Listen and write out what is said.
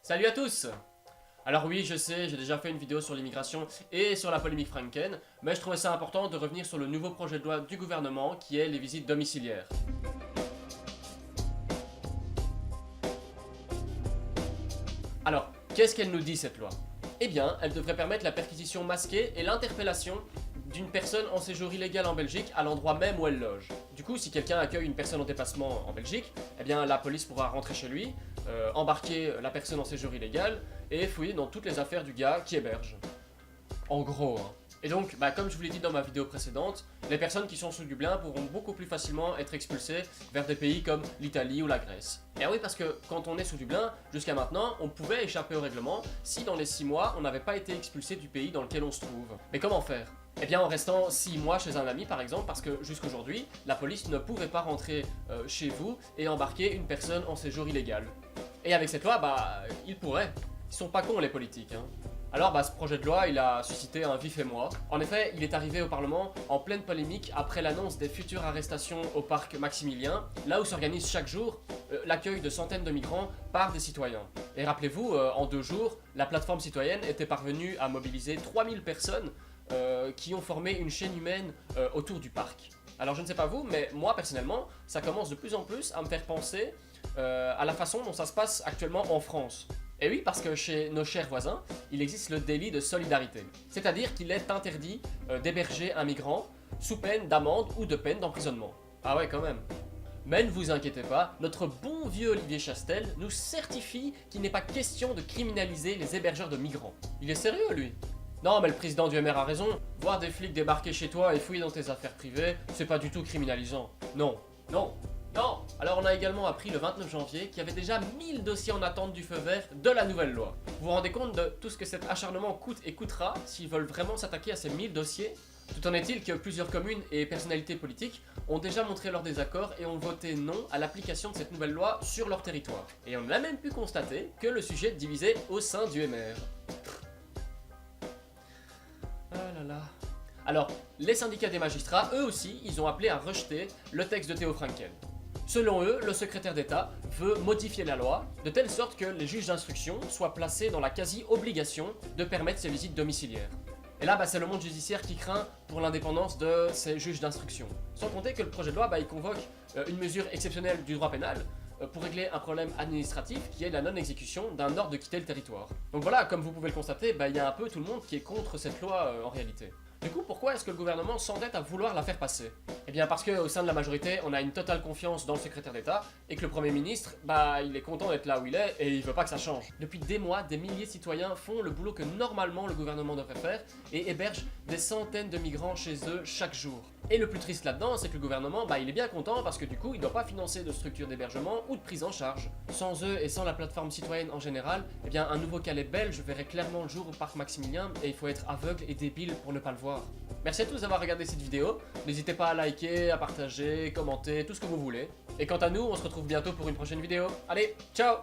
Salut à tous! Alors oui, je sais, j'ai déjà fait une vidéo sur l'immigration et sur la polémique Franken, mais je trouvais ça important de revenir sur le nouveau projet de loi du gouvernement qui est les visites domiciliaires. Alors, qu'est-ce qu'elle nous dit cette loi? Eh bien, elle devrait permettre la perquisition masquée et l'interpellation d'une personne en séjour illégal en Belgique à l'endroit même où elle loge. Du coup, si quelqu'un accueille une personne en déplacement en Belgique, eh bien la police pourra rentrer chez lui, embarquer la personne en séjour illégal et fouiller dans toutes les affaires du gars qui héberge. En gros, hein. Et donc, comme je vous l'ai dit dans ma vidéo précédente, les personnes qui sont sous Dublin pourront beaucoup plus facilement être expulsées vers des pays comme l'Italie ou la Grèce. Et oui, parce que quand on est sous Dublin, jusqu'à maintenant, on pouvait échapper au règlement si dans les 6 mois, on n'avait pas été expulsé du pays dans lequel on se trouve. Mais comment faire? Eh bien en restant 6 mois chez un ami par exemple, parce que jusqu'aujourd'hui, la police ne pouvait pas rentrer chez vous et embarquer une personne en séjour illégal. Et avec cette loi, ils pourraient. Ils sont pas cons les politiques, hein. Alors ce projet de loi, il a suscité un vif émoi. En effet, il est arrivé au Parlement en pleine polémique après l'annonce des futures arrestations au parc Maximilien, là où s'organise chaque jour l'accueil de centaines de migrants par des citoyens. Et rappelez-vous, en 2 jours, la plateforme citoyenne était parvenue à mobiliser 3000 personnes qui ont formé une chaîne humaine autour du parc. Alors je ne sais pas vous, mais moi personnellement, ça commence de plus en plus à me faire penser à la façon dont ça se passe actuellement en France. Et oui, parce que chez nos chers voisins, il existe le délit de solidarité. C'est-à-dire qu'il est interdit d'héberger un migrant sous peine d'amende ou de peine d'emprisonnement. Ah ouais, quand même. Mais ne vous inquiétez pas, notre bon vieux Olivier Chastel nous certifie qu'il n'est pas question de criminaliser les hébergeurs de migrants. Il est sérieux, lui? Non, mais le président du MR a raison. Voir des flics débarquer chez toi et fouiller dans tes affaires privées, c'est pas du tout criminalisant. Non, non, non. Alors on a également appris le 29 janvier qu'il y avait déjà 1000 dossiers en attente du feu vert de la nouvelle loi. Vous vous rendez compte de tout ce que cet acharnement coûte et coûtera s'ils veulent vraiment s'attaquer à ces 1000 dossiers? Tout en est-il que plusieurs communes et personnalités politiques ont déjà montré leur désaccord et ont voté non à l'application de cette nouvelle loi sur leur territoire. Et on a même pu constater que le sujet est divisé au sein du MR. Ah là là. Alors, les syndicats des magistrats, eux aussi, ils ont appelé à rejeter le texte de Theo Franken. Selon eux, le secrétaire d'État veut modifier la loi de telle sorte que les juges d'instruction soient placés dans la quasi-obligation de permettre ces visites domiciliaires. Et là, c'est le monde judiciaire qui craint pour l'indépendance de ces juges d'instruction. Sans compter que le projet de loi, il convoque une mesure exceptionnelle du droit pénal pour régler un problème administratif qui est la non-exécution d'un ordre de quitter le territoire. Donc voilà, comme vous pouvez le constater, il y a un peu tout le monde qui est contre cette loi en réalité. Du coup, pourquoi est-ce que le gouvernement s'endette à vouloir la faire passer? Eh bien parce qu'au sein de la majorité, on a une totale confiance dans le secrétaire d'État et que le Premier ministre, il est content d'être là où il est et il veut pas que ça change. Depuis des mois, des milliers de citoyens font le boulot que normalement le gouvernement devrait faire et hébergent des centaines de migrants chez eux chaque jour. Et le plus triste là-dedans, c'est que le gouvernement, il est bien content parce que du coup, il ne doit pas financer de structures d'hébergement ou de prise en charge. Sans eux et sans la plateforme citoyenne en général, un nouveau Calais belge verrait clairement le jour au parc Maximilien et il faut être aveugle et débile pour ne pas le voir. Merci à tous d'avoir regardé cette vidéo, n'hésitez pas à liker, à partager, commenter, tout ce que vous voulez. Et quant à nous, on se retrouve bientôt pour une prochaine vidéo. Allez, ciao!